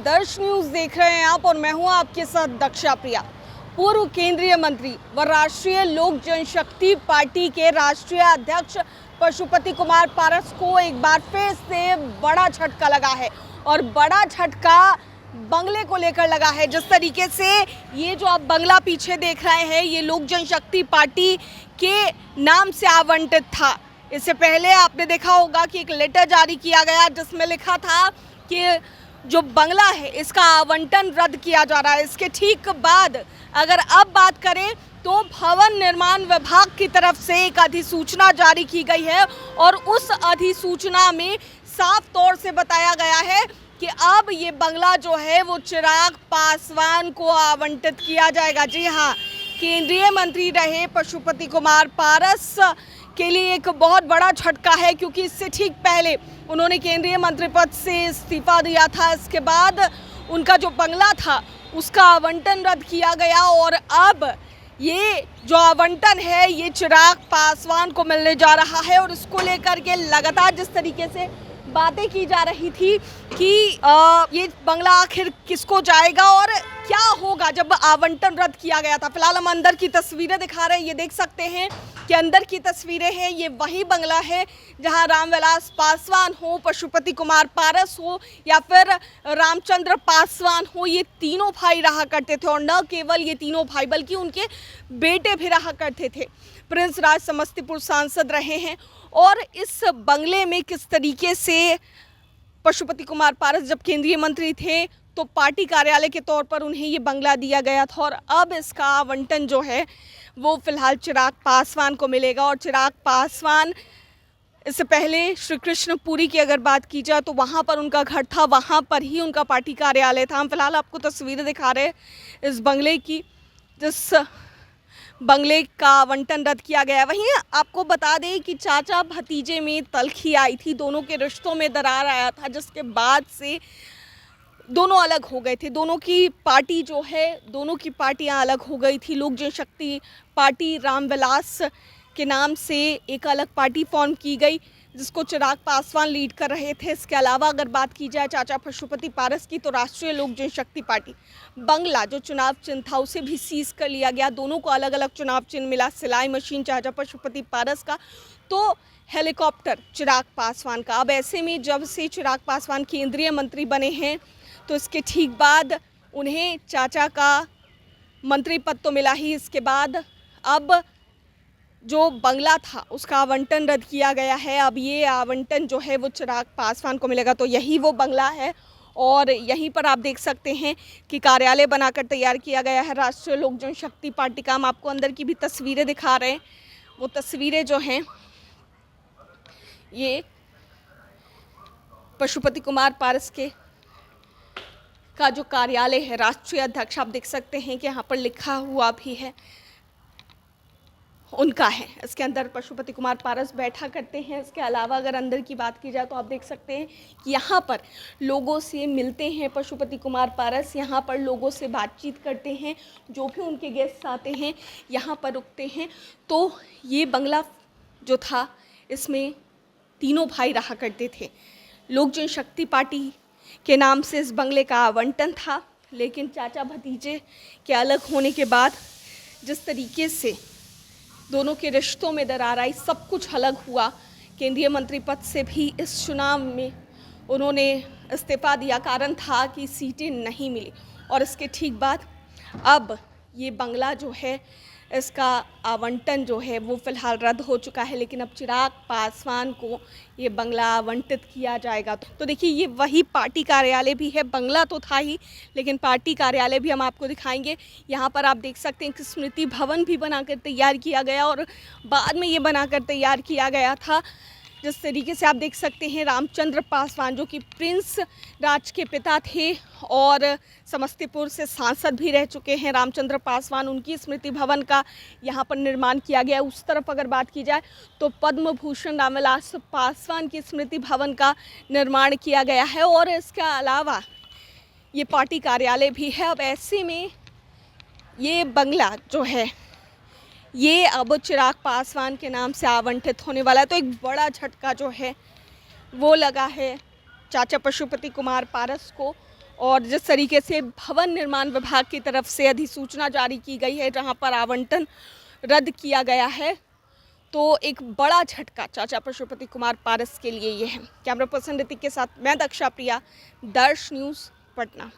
आदर्श news देख रहे हैं आप और मैं हूं आपके साथ दक्षा प्रिया। पूर्व केंद्रीय मंत्री व राष्ट्रीय लोक जनशक्ति पार्टी के राष्ट्रीय अध्यक्ष पशुपति कुमार पारस को एक बार फिर से बड़ा झटका लगा है और बड़ा झटका बंगले को लेकर लगा है। जिस तरीके से ये जो आप बंगला पीछे देख रहे हैं ये लोक जनशक्ति पार्टी के नाम से आवंटित था। इससे पहले आपने देखा होगा कि एक लेटर जारी किया गया जिसमें लिखा था कि जो बंगला है इसका आवंटन रद्द किया जा रहा है। इसके ठीक बाद अगर अब बात करें तो भवन निर्माण विभाग की तरफ से एक अधिसूचना जारी की गई है और उस अधिसूचना में साफ तौर से बताया गया है कि अब ये बंगला जो है वो चिराग पासवान को आवंटित किया जाएगा। जी हाँ, केंद्रीय मंत्री रहे पशुपति कुमार पारस के लिए एक बहुत बड़ा झटका है, क्योंकि इससे ठीक पहले उन्होंने केंद्रीय मंत्री पद से इस्तीफा दिया था। इसके बाद उनका जो बंगला था उसका आवंटन रद्द किया गया और अब ये जो आवंटन है ये चिराग पासवान को मिलने जा रहा है। और इसको लेकर के लगातार जिस तरीके से बातें की जा रही थी कि ये बंगला आखिर किसको जाएगा और क्या होगा जब आवंटन रद्द किया गया था। फिलहाल हम अंदर की तस्वीरें दिखा रहे हैं, ये देख सकते हैं कि अंदर की तस्वीरें हैं। ये वही बंगला है जहां रामविलास पासवान हो, पशुपति कुमार पारस हो या फिर रामचंद्र पासवान हो, ये तीनों भाई रहा करते थे। और न केवल ये तीनों भाई बल्कि उनके बेटे भी रहा करते थे। प्रिंस राज समस्तीपुर सांसद रहे हैं और इस बंगले में किस तरीके से पशुपति कुमार पारस जब केंद्रीय मंत्री थे तो पार्टी कार्यालय के तौर पर उन्हें ये बंगला दिया गया था और अब इसका आवंटन जो है वो फिलहाल चिराग पासवान को मिलेगा। और चिराग पासवान इससे पहले श्री कृष्णपुरी की अगर बात की जाए तो वहाँ पर उनका घर था, वहाँ पर ही उनका पार्टी कार्यालय था। हम फिलहाल आपको तस्वीरें दिखा रहे हैं इस बंगले की, जिस बंगले का आवंटन रद्द किया गया। वहीं आपको बता दें कि चाचा भतीजे में तल्खी आई थी, दोनों के रिश्तों में दरार आया था, जिसके बाद से दोनों अलग हो गए थे। दोनों की पार्टी जो है, दोनों की पार्टियां अलग हो गई थी। लोक जनशक्ति पार्टी रामविलास के नाम से एक अलग पार्टी फॉर्म की गई जिसको चिराग पासवान लीड कर रहे थे। इसके अलावा अगर बात की जाए चाचा पशुपति पारस की तो राष्ट्रीय लोक जनशक्ति पार्टी बंगला जो चुनाव चिन्ह था उसे भी सीज कर लिया गया। दोनों को अलग अलग चुनाव चिन्ह मिला, सिलाई मशीन चाचा पशुपति पारस का तो हेलीकॉप्टर चिराग पासवान का। अब ऐसे में जब से चिराग पासवान केंद्रीय मंत्री बने हैं तो इसके ठीक बाद उन्हें चाचा का मंत्री पद तो मिला ही, इसके बाद अब जो बंगला था उसका आवंटन रद्द किया गया है। अब ये आवंटन जो है वो चिराग पासवान को मिलेगा। तो यही वो बंगला है और यहीं पर आप देख सकते हैं कि कार्यालय बनाकर तैयार किया गया है राष्ट्रीय लोक जनशक्ति पार्टी का। हम आपको अंदर की भी तस्वीरें दिखा रहे हैं। वो तस्वीरें जो हैं ये पशुपति कुमार पारस के का जो कार्यालय है, राष्ट्रीय अध्यक्ष आप देख सकते हैं कि यहाँ पर लिखा हुआ भी है उनका है। इसके अंदर पशुपति कुमार पारस बैठा करते हैं। इसके अलावा अगर अंदर की बात की जाए तो आप देख सकते हैं कि यहाँ पर लोगों से मिलते हैं पशुपति कुमार पारस, यहाँ पर लोगों से बातचीत करते हैं, जो भी उनके गेस्ट आते हैं यहाँ पर रुकते हैं। तो ये बंगला जो था इसमें तीनों भाई रहा करते थे। लोक जनशक्ति पार्टी के नाम से इस बंगले का आवंटन था, लेकिन चाचा भतीजे के अलग होने के बाद जिस तरीके से दोनों के रिश्तों में दरार आई, सब कुछ अलग हुआ। केंद्रीय मंत्री पद से भी इस चुनाव में उन्होंने इस्तीफा दिया, कारण था कि सीटें नहीं मिली। और इसके ठीक बाद अब ये बंगला जो है इसका आवंटन जो है वो फिलहाल रद्द हो चुका है, लेकिन अब चिराग पासवान को ये बंगला आवंटित किया जाएगा। तो देखिए ये वही पार्टी कार्यालय भी है, बंगला तो था ही लेकिन पार्टी कार्यालय भी हम आपको दिखाएंगे। यहाँ पर आप देख सकते हैं कि स्मृति भवन भी बनाकर तैयार किया गया और बाद में ये बनाकर तैयार किया गया था। जिस तरीके से आप देख सकते हैं रामचंद्र पासवान जो कि प्रिंस राज के पिता थे और समस्तीपुर से सांसद भी रह चुके हैं रामचंद्र पासवान, उनकी स्मृति भवन का यहाँ पर निर्माण किया गया। उस तरफ अगर बात की जाए तो पद्म भूषण रामविलास पासवान की स्मृति भवन का निर्माण किया गया है और इसके अलावा ये पार्टी कार्यालय भी है। अब ऐसे में ये बंगला जो है ये अब चिराग पासवान के नाम से आवंटित होने वाला है। तो एक बड़ा झटका जो है वो लगा है चाचा पशुपति कुमार पारस को और जिस तरीके से भवन निर्माण विभाग की तरफ से अधिसूचना जारी की गई है जहां पर आवंटन रद्द किया गया है, तो एक बड़ा झटका चाचा पशुपति कुमार पारस के लिए ये है। कैमरा पर्सन ऋतिक के साथ मैं दक्षा प्रिया, दर्श न्यूज़, पटना।